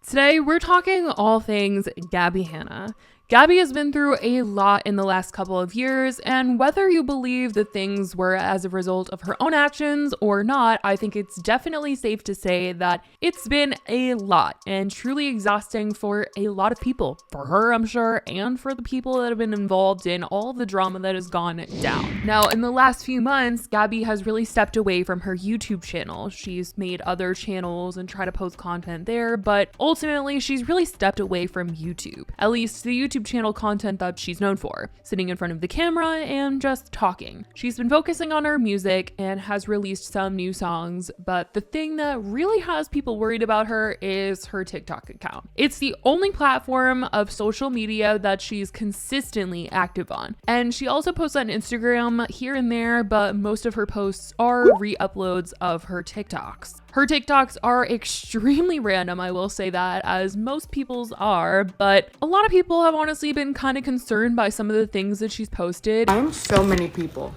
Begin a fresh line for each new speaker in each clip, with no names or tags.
Today, we're talking all things Gabbie Hanna. Gabbie has been through a lot in the last couple of years, and whether you believe that things were as a result of her own actions or not, I think it's definitely safe to say that it's been a lot and truly exhausting for a lot of people. For her, I'm sure, and for the people that have been involved in all the drama that has gone down. Now, in the last few months, Gabbie has really stepped away from her YouTube channel. She's made other channels and tried to post content there, but ultimately, she's really stepped away from YouTube. At least the YouTube channel content that she's known for, sitting in front of the camera and just talking. She's been focusing on her music and has released some new songs, but the thing that really has people worried about her is her TikTok account. It's the only platform of social media that she's consistently active on. And she also posts on Instagram here and there, but most of her posts are re-uploads of her TikToks. Her TikToks are extremely random, I will say that, as most people's are, but a lot of people have honestly been kind of concerned by some of the things that she's posted.
I'm so many people.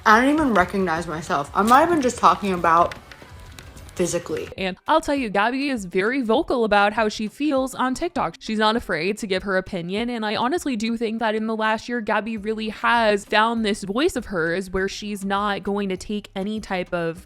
I don't even recognize myself. I'm not even just talking about physically.
And I'll tell you, Gabbie is very vocal about how she feels on TikTok. She's not afraid to give her opinion, and I honestly do think that in the last year, Gabbie really has found this voice of hers where she's not going to take any type of,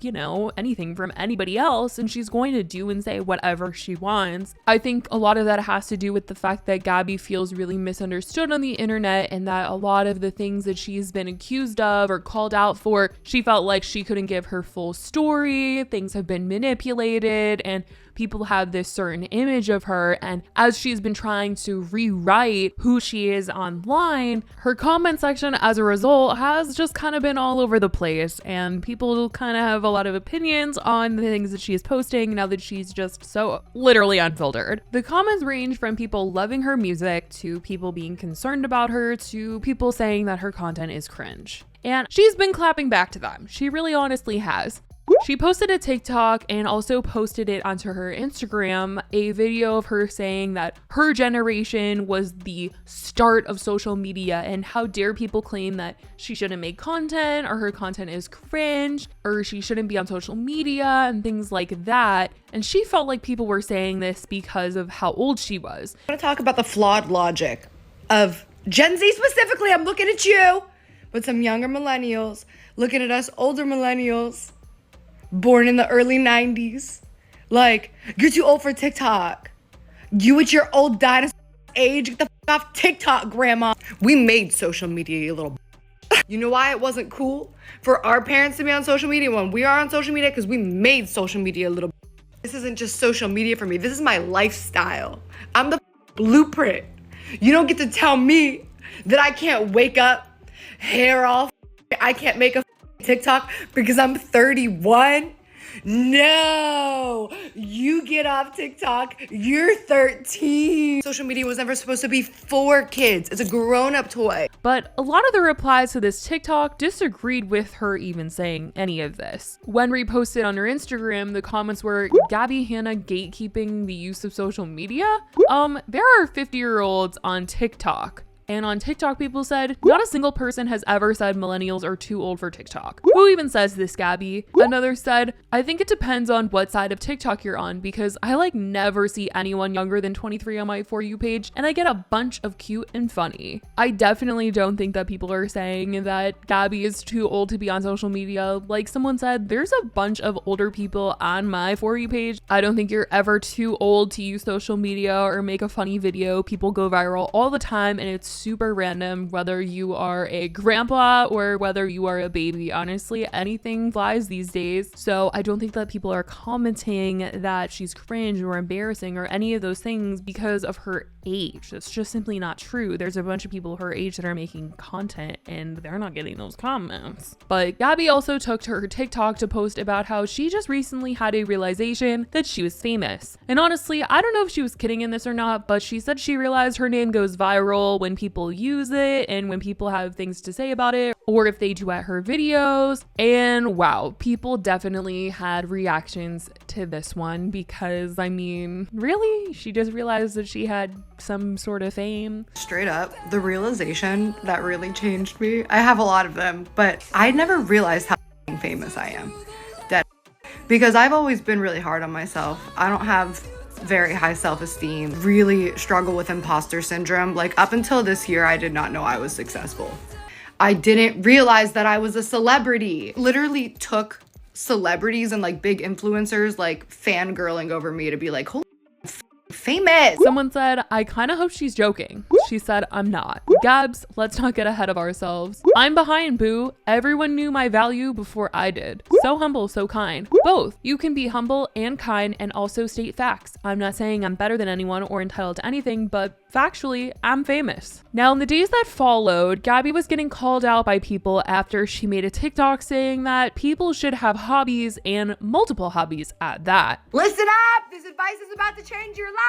anything from anybody else, and she's going to do and say whatever she wants. I think a lot of that has to do with the fact that Gabbie feels really misunderstood on the internet, and that a lot of the things that she's been accused of or called out for, she felt like she couldn't give her full story. Things have been manipulated, and people have this certain image of her, and as she's been trying to rewrite who she is online, her comment section as a result has just kind of been all over the place, and people kind of have a lot of opinions on the things that she is posting now that she's just so literally unfiltered. The comments range from people loving her music to people being concerned about her to people saying that her content is cringe. And she's been clapping back to them. She really honestly has. She posted a TikTok and also posted it onto her Instagram, a video of her saying that her generation was the start of social media, and how dare people claim that she shouldn't make content or her content is cringe or she shouldn't be on social media and things like that. And she felt like people were saying this because of how old she was.
I want to talk about the flawed logic of Gen Z specifically. I'm looking at you, but some younger millennials looking at us older millennials born in the early 90s. Like, you're too old for TikTok. You at your old dinosaur age, get the off TikTok, grandma. We made social media, you little You know why it wasn't cool for our parents to be on social media when we are on social media? Because we made social media, little This isn't just social media for me. This is my lifestyle. I'm the blueprint. You don't get to tell me that I can't wake up, hair off, I can't make a TikTok because I'm 31. No, you get off TikTok, you're 13. Social media was never supposed to be for kids. It's a grown-up toy.
But a lot of the replies to this TikTok disagreed with her even saying any of this. When reposted on her Instagram, the comments were, Gabbie Hanna gatekeeping the use of social media? There are 50-year-olds on TikTok. And on TikTok, people said, not a single person has ever said millennials are too old for TikTok. Who even says this, Gabbie? Another said, I think it depends on what side of TikTok you're on, because I never see anyone younger than 23 on my For You page, and I get a bunch of cute and funny. I definitely don't think that people are saying that Gabbie is too old to be on social media. Like someone said, there's a bunch of older people on my For You page. I don't think you're ever too old to use social media or make a funny video. People go viral all the time, and it's super random whether you are a grandpa or whether you are a baby. Honestly, anything flies these days. So I don't think that people are commenting that she's cringe or embarrassing or any of those things because of her age. It's just simply not true. There's a bunch of people her age that are making content and they're not getting those comments. But Gabbie also took to her TikTok to post about how she just recently had a realization that she was famous. And honestly, I don't know if she was kidding in this or not, but she said she realized her name goes viral when people use it and when people have things to say about it, or if they duet her videos. And wow, people definitely had reactions to this one because really? She just realized that she had some sort of fame.
Straight up, the realization that really changed me. I have a lot of them, but I never realized how famous I am. Because I've always been really hard on myself. I don't have very high self-esteem, really struggle with imposter syndrome. Like up until this year, I did not know I was successful. I didn't realize that I was a celebrity. Literally took celebrities and like big influencers like fangirling over me to be like, holy famous.
Someone said, I kind of hope she's joking. She said, I'm not. Gabs, let's not get ahead of ourselves. I'm behind, boo. Everyone knew my value before I did. So humble, so kind. Both. You can be humble and kind and also state facts. I'm not saying I'm better than anyone or entitled to anything, but factually, I'm famous. Now, in the days that followed, Gabbie was getting called out by people after she made a TikTok saying that people should have hobbies and multiple hobbies at that.
Listen up! This advice is about to change your life!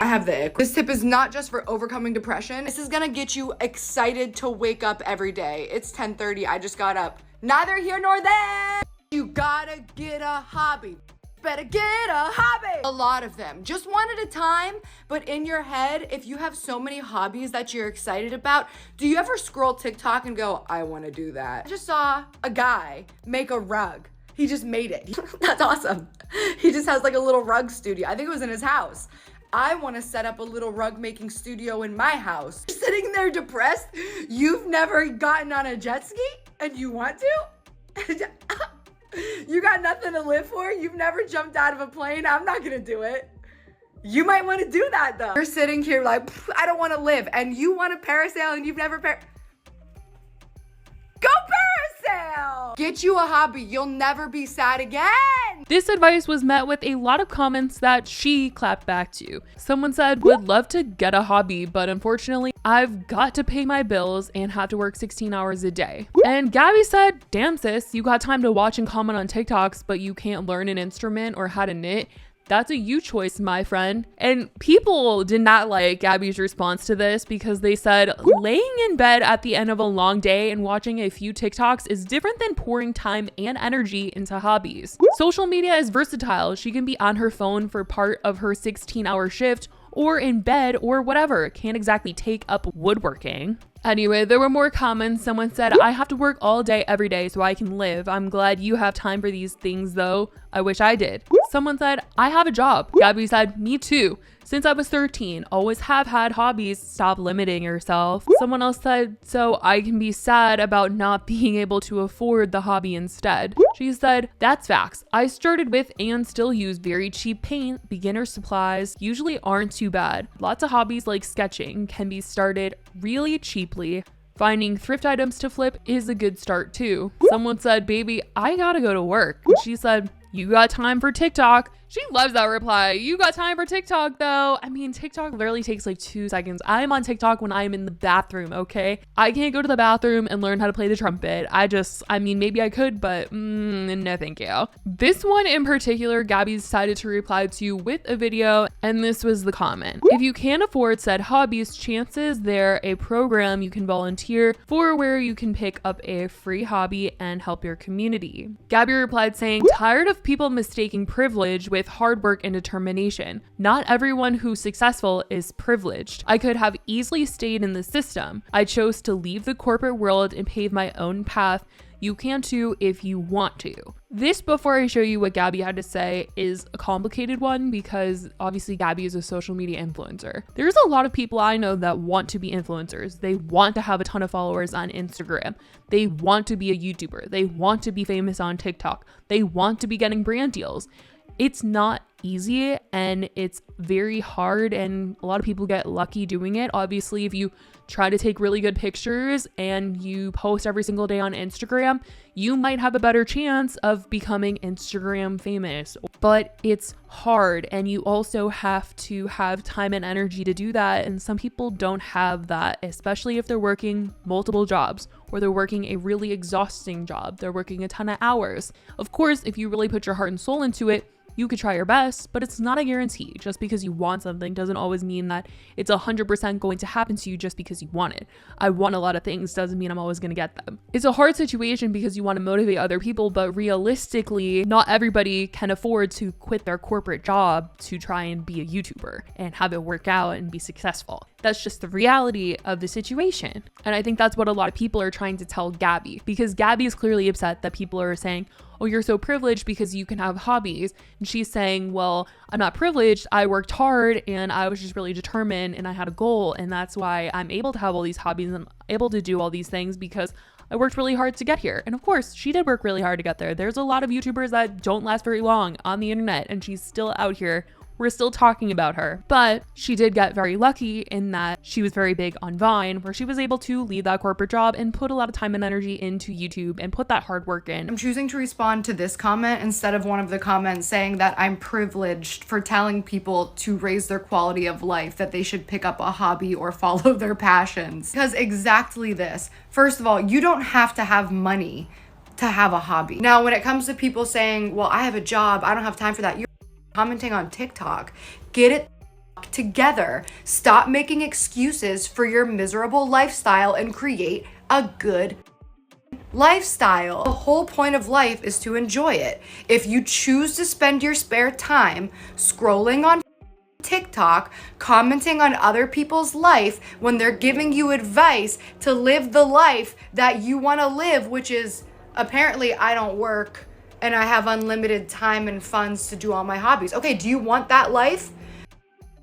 I have the ick. This tip is not just for overcoming depression. This is gonna get you excited to wake up every day. It's 10:30, I just got up. Neither here nor there! You gotta get a hobby. Better get a hobby. A lot of them, just one at a time. But in your head, if you have so many hobbies that you're excited about, do you ever scroll TikTok and go, I want to do that? I just saw a guy make a rug. He just made it. That's awesome. He just has like a little rug studio. I think it was in his house. I want to set up a little rug making studio in my house. You're sitting there depressed. You've never gotten on a jet ski and you want to? You got nothing to live for? You've never jumped out of a plane? I'm not gonna do it. You might want to do that though. You're sitting here like, I don't want to live, and you want to parasail and you've never Go parasail! Get you a hobby. You'll never be sad again.
This advice was met with a lot of comments that she clapped back to. Someone said, would love to get a hobby, but unfortunately, I've got to pay my bills and have to work 16 hours a day. And Gabbie said, damn sis, you got time to watch and comment on TikToks, but you can't learn an instrument or how to knit. That's a you choice, my friend. And people did not like Gabbie's response to this because they said laying in bed at the end of a long day and watching a few TikToks is different than pouring time and energy into hobbies. Social media is versatile. She can be on her phone for part of her 16-hour shift or in bed or whatever. Can't exactly take up woodworking. Anyway, there were more comments. Someone said, I have to work all day every day so I can live. I'm glad you have time for these things though. I wish I did. Someone said, I have a job. Gabbie said, me too. Since I was 13, always have had hobbies. Stop limiting yourself. Someone else said, so I can be sad about not being able to afford the hobby instead. She said, that's facts. I started with and still use very cheap paint. Beginner supplies usually aren't too bad. Lots of hobbies like sketching can be started really cheaply. Finding thrift items to flip is a good start too. Someone said, baby, I gotta go to work. And she said, you got time for TikTok. She loves that reply. You got time for TikTok though. I mean, TikTok literally takes like 2 seconds. I'm on TikTok when I'm in the bathroom, okay? I can't go to the bathroom and learn how to play the trumpet. I mean, maybe I could, but no thank you. This one in particular, Gabbie decided to reply to with a video, and this was the comment. If you can't afford said hobbies, chances there a program you can volunteer for where you can pick up a free hobby and help your community. Gabbie replied saying, tired of people mistaking privilege with hard work and determination. Not everyone who's successful is privileged. I could have easily stayed in the system. I chose to leave the corporate world and pave my own path. You can too if you want to. This, before I show you what Gabbie had to say, is a complicated one because obviously Gabbie is a social media influencer. There's a lot of people I know that want to be influencers. They want to have a ton of followers on Instagram. They want to be a YouTuber. They want to be famous on TikTok. They want to be getting brand deals. It's not easy and it's very hard, and a lot of people get lucky doing it. Obviously, if you try to take really good pictures and you post every single day on Instagram, you might have a better chance of becoming Instagram famous. But it's hard, and you also have to have time and energy to do that, and some people don't have that, especially if they're working multiple jobs or they're working a really exhausting job. They're working a ton of hours. Of course, if you really put your heart and soul into it, you could try your best, but it's not a guarantee. Just because you want something doesn't always mean that it's 100% going to happen to you just because you want it. I want a lot of things doesn't mean I'm always going to get them. It's a hard situation because you want to motivate other people, but realistically, not everybody can afford to quit their corporate job to try and be a YouTuber and have it work out and be successful. That's just the reality of the situation. And I think that's what a lot of people are trying to tell Gabbie, because Gabbie is clearly upset that people are saying, oh, you're so privileged because you can have hobbies. And she's saying, well, I'm not privileged. I worked hard and I was just really determined and I had a goal. And that's why I'm able to have all these hobbies and able to do all these things because I worked really hard to get here. And of course, she did work really hard to get there. There's a lot of YouTubers that don't last very long on the internet and she's still out here. We're still talking about her, but she did get very lucky in that she was very big on Vine, where she was able to leave that corporate job and put a lot of time and energy into YouTube and put that hard work in.
I'm choosing to respond to this comment instead of one of the comments saying that I'm privileged for telling people to raise their quality of life, that they should pick up a hobby or follow their passions. Because exactly this. First of all, you don't have to have money to have a hobby. Now, when it comes to people saying, well, I have a job, I don't have time for that, you're commenting on TikTok. Get it together. Stop making excuses for your miserable lifestyle and create a good lifestyle. The whole point of life is to enjoy it. If you choose to spend your spare time scrolling on TikTok, commenting on other people's life when they're giving you advice to live the life that you want to live, which is apparently I don't work and I have unlimited time and funds to do all my hobbies. Okay, do you want that life?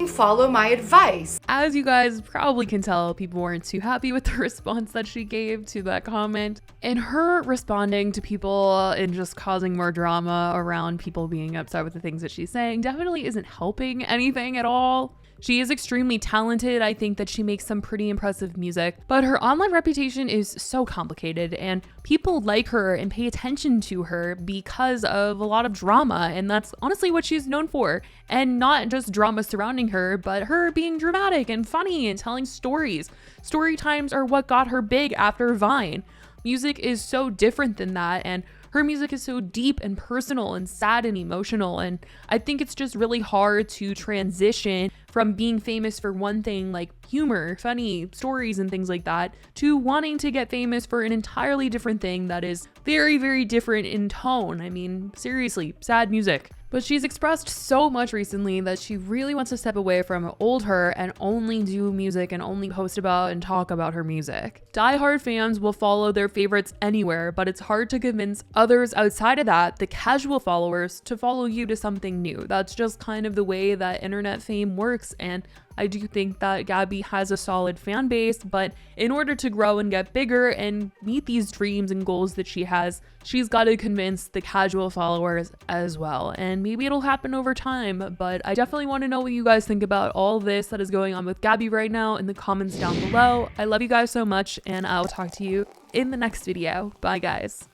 Follow my advice.
As you guys probably can tell, people weren't too happy with the response that she gave to that comment. And her responding to people and just causing more drama around people being upset with the things that she's saying definitely isn't helping anything at all. She is extremely talented. I think that she makes some pretty impressive music, but her online reputation is so complicated and people like her and pay attention to her because of a lot of drama. And that's honestly what she's known for. And not just drama surrounding her, but her being dramatic and funny and telling stories. Story times are what got her big after Vine. Music is so different than that, and her music is so deep and personal and sad and emotional, and I think it's just really hard to transition from being famous for one thing like humor, funny stories and things like that, to wanting to get famous for an entirely different thing that is very, very different in tone. I mean, seriously, sad music. But she's expressed so much recently that she really wants to step away from old her and only do music and only post about and talk about her music. Die-hard fans will follow their favorites anywhere, but it's hard to convince others outside of that, the casual followers, to follow you to something new. That's just kind of the way that internet fame works, and I do think that Gabbie has a solid fan base, but in order to grow and get bigger and meet these dreams and goals that she has, she's got to convince the casual followers as well. And maybe it'll happen over time, but I definitely want to know what you guys think about all this that is going on with Gabbie right now in the comments down below. I love you guys so much, and I'll talk to you in the next video. Bye, guys.